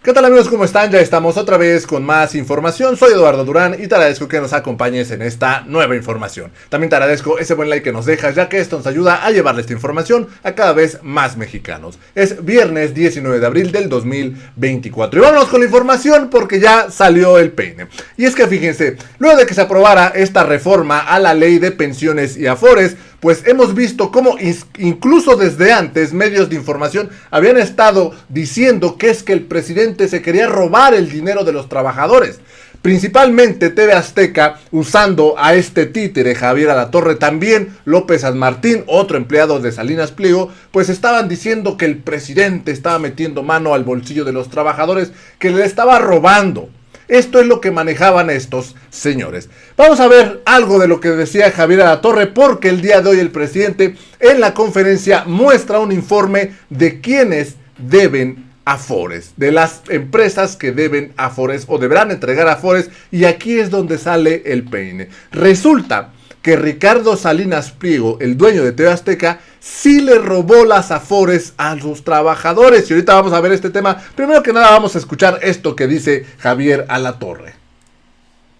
¿Qué tal amigos? ¿Cómo están? Ya estamos otra vez con más información. Soy Eduardo Durán y te agradezco que nos acompañes en esta nueva información. También te agradezco ese buen like que nos dejas, ya que esto nos ayuda a llevarle esta información a cada vez más mexicanos. Es viernes 19 de abril del 2024 y vámonos con la información porque ya salió el peine. Y es que fíjense, luego de que se aprobara esta reforma a la ley de pensiones y afores, pues hemos visto cómo incluso desde antes medios de información habían estado diciendo que es que el presidente se quería robar el dinero de los trabajadores. Principalmente TV Azteca, usando a este títere Javier Alatorre, también López San Martín, otro empleado de Salinas Pliego, pues estaban diciendo que el presidente estaba metiendo mano al bolsillo de los trabajadores, que le estaba robando. Esto es lo que manejaban estos señores. Vamos a ver algo de lo que decía Javier Alatorre, porque el día de hoy el presidente en la conferencia muestra un informe de quienes deben afores, de las empresas que deben afores o deberán entregar afores, y aquí es donde sale el peine. Resulta que Ricardo Salinas Pliego, el dueño de TV Azteca, sí le robó las afores a sus trabajadores. Y ahorita vamos a ver este tema. Primero que nada vamos a escuchar esto que dice Javier Alatorre.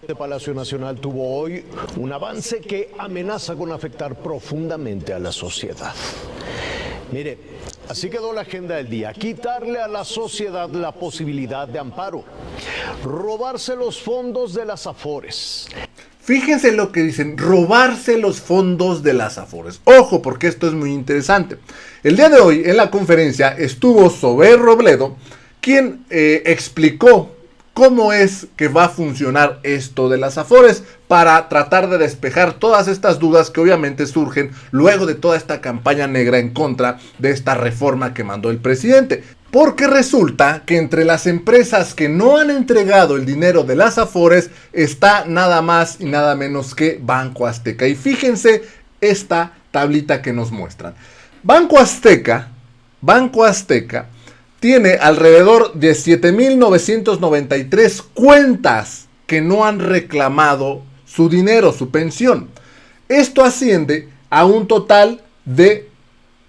El Palacio Nacional tuvo hoy un avance que amenaza con afectar profundamente a la sociedad. Mire, así quedó la agenda del día: quitarle a la sociedad la posibilidad de amparo, robarse los fondos de las afores. Fíjense lo que dicen, robarse los fondos de las afores. Ojo, porque esto es muy interesante. El día de hoy en la conferencia estuvo Zoé Robledo, quien explicó cómo es que va a funcionar esto de las afores, para tratar de despejar todas estas dudas que obviamente surgen luego de toda esta campaña negra en contra de esta reforma que mandó el presidente. Porque resulta que entre las empresas que no han entregado el dinero de las afores está nada más y nada menos que Banco Azteca. Y fíjense esta tablita que nos muestran. Banco Azteca tiene alrededor de 7,993 cuentas que no han reclamado su dinero, su pensión. Esto asciende a un total de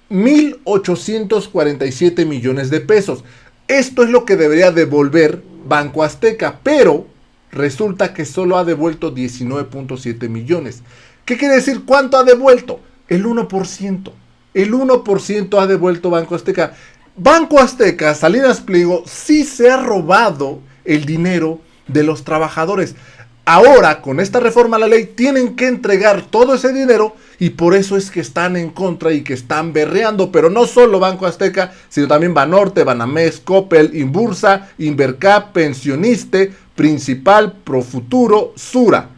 1,847 millones de pesos. Esto es lo que debería devolver Banco Azteca, pero resulta que solo ha devuelto 19,7 millones. ¿Qué quiere decir? ¿Cuánto ha devuelto? El 1%. El 1% ha devuelto Banco Azteca. Banco Azteca, Salinas Pliego, sí se ha robado el dinero de los trabajadores. Ahora, con esta reforma a la ley, tienen que entregar todo ese dinero y por eso es que están en contra y que están berreando. Pero no solo Banco Azteca, sino también Banorte, Banamex, Coppel, Inbursa, Invercap, Pensioniste, Principal, Profuturo, Sura.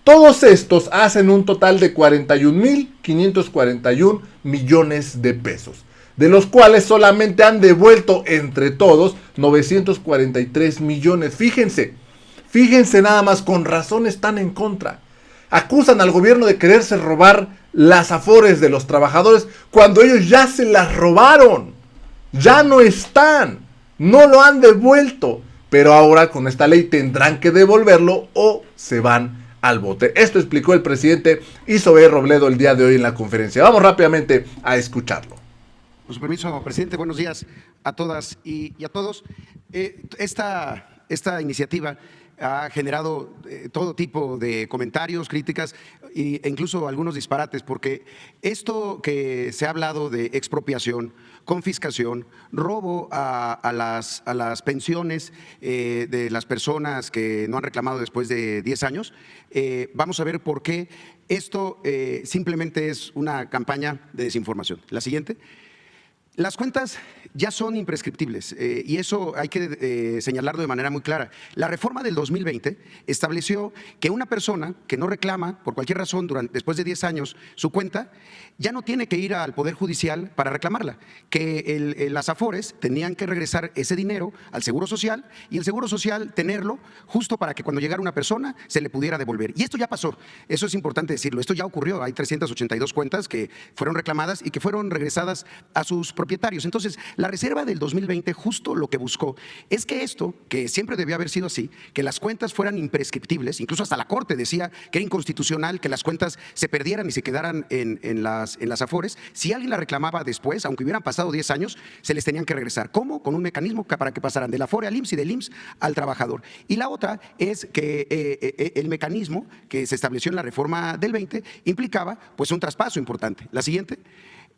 Todos estos hacen un total de 41,541 millones de pesos, de los cuales solamente han devuelto entre todos 943 millones. Fíjense nada más, con razón están en contra. Acusan al gobierno de quererse robar las afores de los trabajadores cuando ellos ya se las robaron. Ya no están, no lo han devuelto. Pero ahora con esta ley tendrán que devolverlo o se van al bote. Esto explicó el presidente Zoé Robledo el día de hoy en la conferencia. Vamos rápidamente a escucharlo. Con su permiso, presidente, buenos días a todas y a todos. Esta iniciativa ha generado todo tipo de comentarios, críticas e incluso algunos disparates, porque esto que se ha hablado de expropiación, confiscación, robo a las pensiones de las personas que no han reclamado después de 10 años, vamos a ver por qué esto simplemente es una campaña de desinformación. La siguiente. Las cuentas ya son imprescriptibles y eso hay que señalarlo de manera muy clara. La reforma del 2020 estableció que una persona que no reclama por cualquier razón después de 10 años su cuenta ya no tiene que ir al Poder Judicial para reclamarla, que las afores tenían que regresar ese dinero al Seguro Social y el Seguro Social tenerlo justo para que cuando llegara una persona se le pudiera devolver. Y esto ya pasó, eso es importante decirlo, esto ya ocurrió. Hay 382 cuentas que fueron reclamadas y que fueron regresadas a sus propietarios propietarios. Entonces, la reserva del 2020 justo lo que buscó es que esto, que siempre debió haber sido así, que las cuentas fueran imprescriptibles, incluso hasta la Corte decía que era inconstitucional que las cuentas se perdieran y se quedaran en las Afores, si alguien la reclamaba después, aunque hubieran pasado 10 años, se les tenían que regresar. ¿Cómo? Con un mecanismo para que pasaran de la Afore al IMSS y del IMSS al trabajador. Y la otra es que el mecanismo que se estableció en la reforma del 20 implicaba pues un traspaso importante. La siguiente.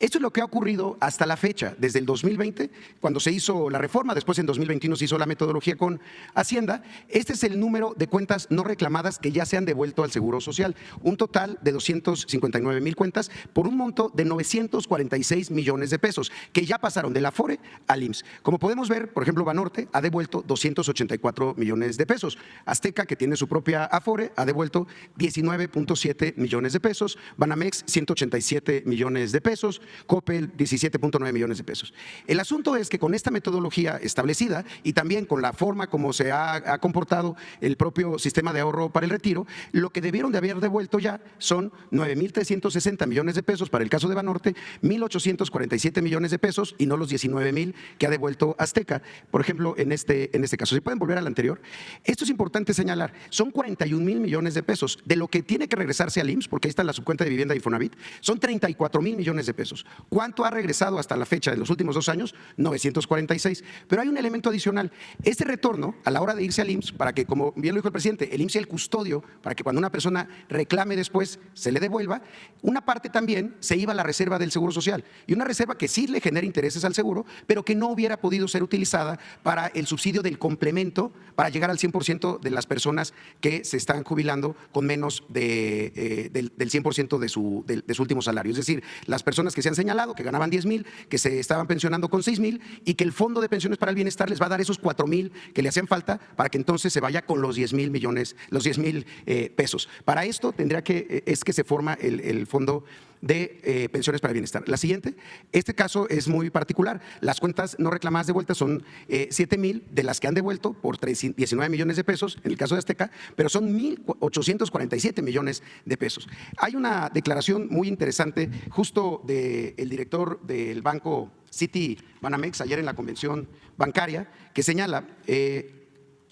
Esto es lo que ha ocurrido hasta la fecha, desde el 2020, cuando se hizo la reforma, después en 2021 se hizo la metodología con Hacienda. Este es el número de cuentas no reclamadas que ya se han devuelto al Seguro Social, un total de 259,000 cuentas por un monto de 946 millones de pesos, que ya pasaron de la Afore al IMSS. Como podemos ver, por ejemplo, Banorte ha devuelto 284 millones de pesos, Azteca, que tiene su propia Afore, ha devuelto 19.7 millones de pesos, Banamex 187 millones de pesos, Coppel 17.9 millones de pesos. El asunto es que con esta metodología establecida y también con la forma como se ha comportado el propio sistema de ahorro para el retiro, lo que debieron de haber devuelto ya son 9,360 millones de pesos para el caso de Banorte, 1,847 millones de pesos y no los 19,000 que ha devuelto Azteca, por ejemplo, en este caso. Si pueden volver al anterior. Esto es importante señalar, son 41,000 millones de pesos de lo que tiene que regresarse al IMSS, porque ahí está la subcuenta de vivienda de Infonavit, son 34,000 millones de pesos. ¿Cuánto ha regresado hasta la fecha de los últimos 2 años? 946. Pero hay un elemento adicional. Este retorno, a la hora de irse al IMSS, para que, como bien lo dijo el presidente, el IMSS sea el custodio, para que cuando una persona reclame después se le devuelva, una parte también se iba a la reserva del Seguro Social. Y una reserva que sí le genera intereses al seguro, pero que no hubiera podido ser utilizada para el subsidio del complemento, para llegar al 100% de las personas que se están jubilando con menos del 100% de su último salario. Es decir, las personas que se han señalado, que ganaban 10,000, que se estaban pensionando con 6,000 y que el Fondo de Pensiones para el Bienestar les va a dar esos 4,000 que le hacían falta para que entonces se vaya con los 10,000 millones, los 10,000 pesos. Para esto tendría que se forma el Fondo de Pensiones para el Bienestar. La siguiente, este caso es muy particular. Las cuentas no reclamadas de vuelta son 7,000 de las que han devuelto por 19 millones de pesos en el caso de Azteca, pero son 1,847 millones de pesos. Hay una declaración muy interesante justo del director del banco City Banamex ayer en la convención bancaria que señala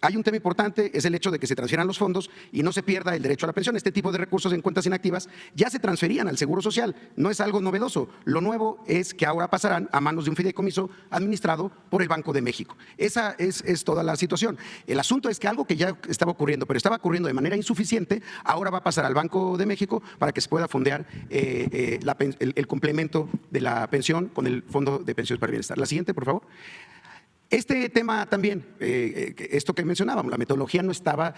hay un tema importante, es el hecho de que se transfieran los fondos y no se pierda el derecho a la pensión. Este tipo de recursos en cuentas inactivas ya se transferían al Seguro Social, no es algo novedoso. Lo nuevo es que ahora pasarán a manos de un fideicomiso administrado por el Banco de México. Esa es toda la situación. El asunto es que algo que ya estaba ocurriendo, pero estaba ocurriendo de manera insuficiente, ahora va a pasar al Banco de México para que se pueda fondear el complemento de la pensión con el Fondo de Pensiones para el Bienestar. La siguiente, por favor. Este tema también, esto que mencionábamos, la metodología no estaba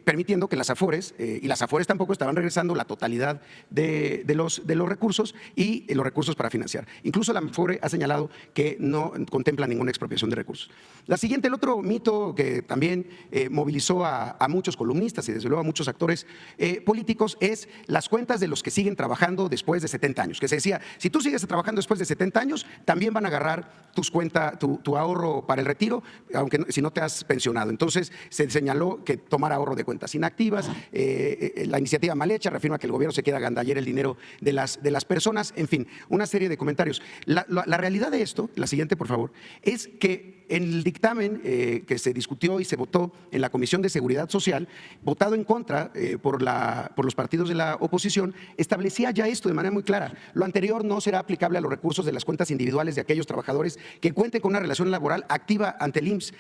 permitiendo que las Afores, y las Afores tampoco estaban regresando la totalidad de los recursos y los recursos para financiar. Incluso la Afore ha señalado que no contempla ninguna expropiación de recursos. La siguiente, el otro mito que también movilizó a muchos columnistas y desde luego a muchos actores políticos es las cuentas de los que siguen trabajando después de 70 años, que se decía, si tú sigues trabajando después de 70 años, también van a agarrar tus cuentas, tu ahorro para el retiro, aunque si no te has pensionado. Entonces se señaló que tomar ahorro de cuentas inactivas, la iniciativa mal hecha reafirma que el gobierno se queda gandallero el dinero de las personas, en fin, una serie de comentarios. La realidad de esto, la siguiente por favor, es que en el dictamen que se discutió y se votó en la Comisión de Seguridad Social, votado en contra por los partidos de la oposición, establecía ya esto de manera muy clara. Lo anterior no será aplicable a los recursos de las cuentas individuales de aquellos trabajadores que cuenten con una relación laboral activa ante el IMSS.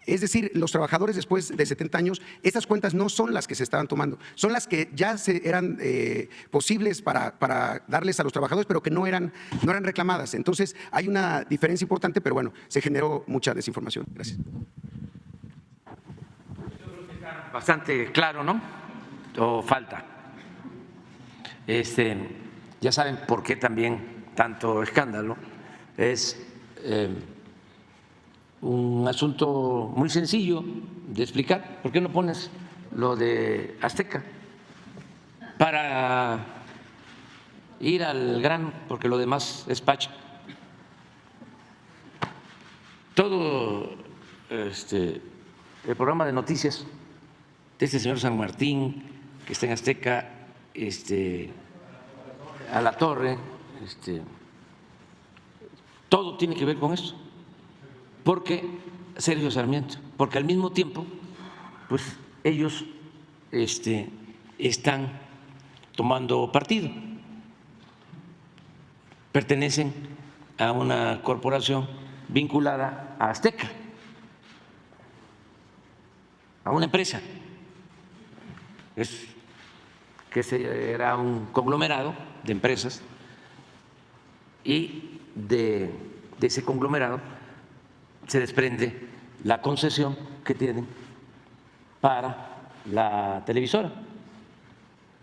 Es decir, los trabajadores después de 70 años, estas cuentas no son las que se estaban tomando, son las que ya eran posibles para darles a los trabajadores, pero que no eran reclamadas. Entonces, hay una diferencia importante, pero bueno, se generó mucha desinformación. Gracias. Yo creo que está bastante claro, ¿no? O falta. Ya saben por qué también tanto escándalo. Es un asunto muy sencillo de explicar. ¿Por qué no pones lo de Azteca? Para ir al grano, porque lo demás es pacha. Todo el programa de noticias de este señor San Martín, que está en Azteca, a la torre, todo tiene que ver con esto. Porque Sergio Sarmiento, porque al mismo tiempo, pues ellos están tomando partido, pertenecen a una corporación vinculada a Azteca, a una empresa, que era un conglomerado de empresas, y de ese conglomerado se desprende la concesión que tienen para la televisora.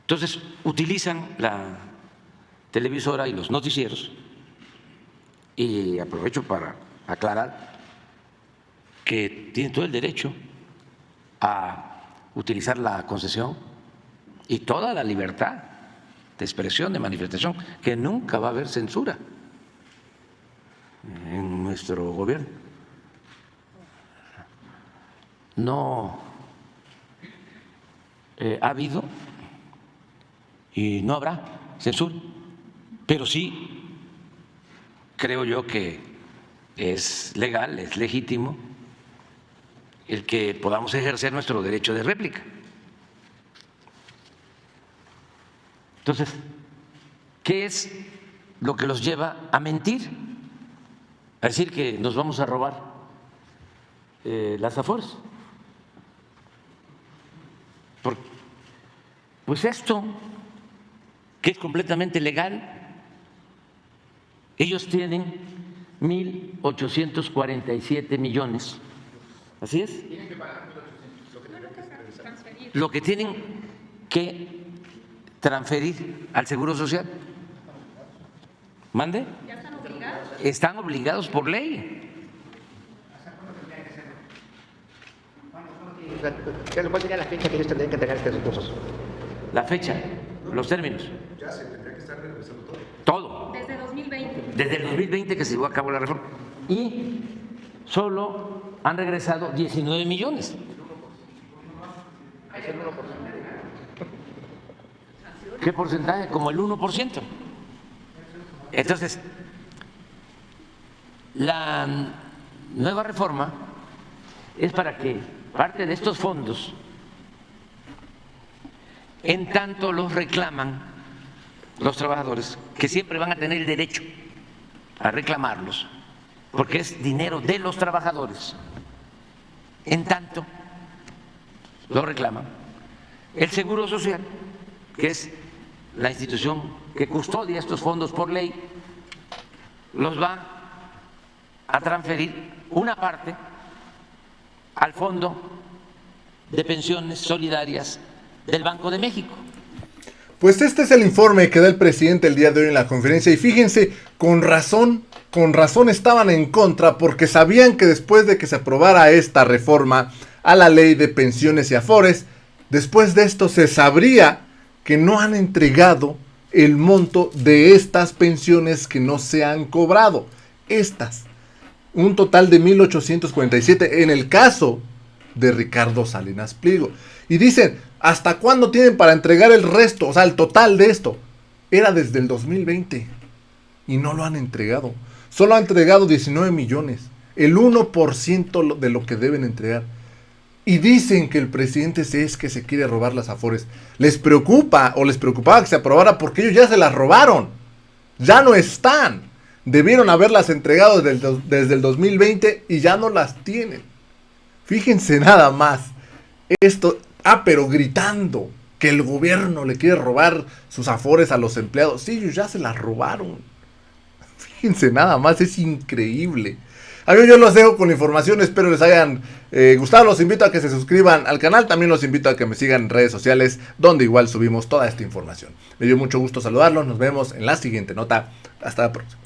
Entonces, utilizan la televisora y los noticieros, y aprovecho para aclarar que tienen todo el derecho a utilizar la concesión y toda la libertad de expresión, de manifestación, que nunca va a haber censura en nuestro gobierno. No ha habido y no habrá censura, pero sí creo yo que es legal, es legítimo el que podamos ejercer nuestro derecho de réplica. Entonces, ¿qué es lo que los lleva a mentir? A decir que nos vamos a robar las Afores. Pues esto, que es completamente legal, ellos tienen 1.847 millones. ¿Así es? Tienen que pagar 1.800. Lo que tienen que transferir al Seguro Social. ¿Mande? ¿Ya están obligados? Están obligados por ley. ¿Cuál sería la fecha que ellos tendrían que entregar estos recursos? La fecha, los términos. Ya se tendría que estar regresando todo. Todo. Desde 2020. Desde el 2020 que se llevó a cabo la reforma. Y solo han regresado 19 millones. ¿Qué porcentaje? Como el 1%. Entonces, la nueva reforma es para que parte de estos fondos, en tanto los reclaman los trabajadores, que siempre van a tener el derecho a reclamarlos, porque es dinero de los trabajadores, en tanto lo reclaman, el Seguro Social, que es la institución que custodia estos fondos por ley, los va a transferir una parte al Fondo de Pensiones Solidarias del Banco de México. Pues este es el informe que da el presidente el día de hoy en la conferencia, y fíjense, con razón estaban en contra, porque sabían que después de que se aprobara esta reforma a la ley de pensiones y afores, después de esto se sabría que no han entregado el monto de estas pensiones que no se han cobrado. Estas, un total de 1.847 en el caso de Ricardo Salinas Pliego. Y dicen, ¿hasta cuándo tienen para entregar el resto? O sea, el total de esto. Era desde el 2020 y no lo han entregado. Solo han entregado 19 millones, el 1% de lo que deben entregar. Y dicen que el presidente es que se quiere robar las Afores. Les preocupa, o les preocupaba que se aprobara, porque ellos ya se las robaron. Ya no están. Debieron haberlas entregado desde el 2020 y ya no las tienen. Fíjense nada más. Esto, pero gritando que el gobierno le quiere robar sus Afores a los empleados. Sí, ellos ya se las robaron. Fíjense nada más, es increíble. Amigos, yo los dejo con la información, espero les hayan gustado. Los invito a que se suscriban al canal, también los invito a que me sigan en redes sociales, donde igual subimos toda esta información. Me dio mucho gusto saludarlos, nos vemos en la siguiente nota, hasta la próxima.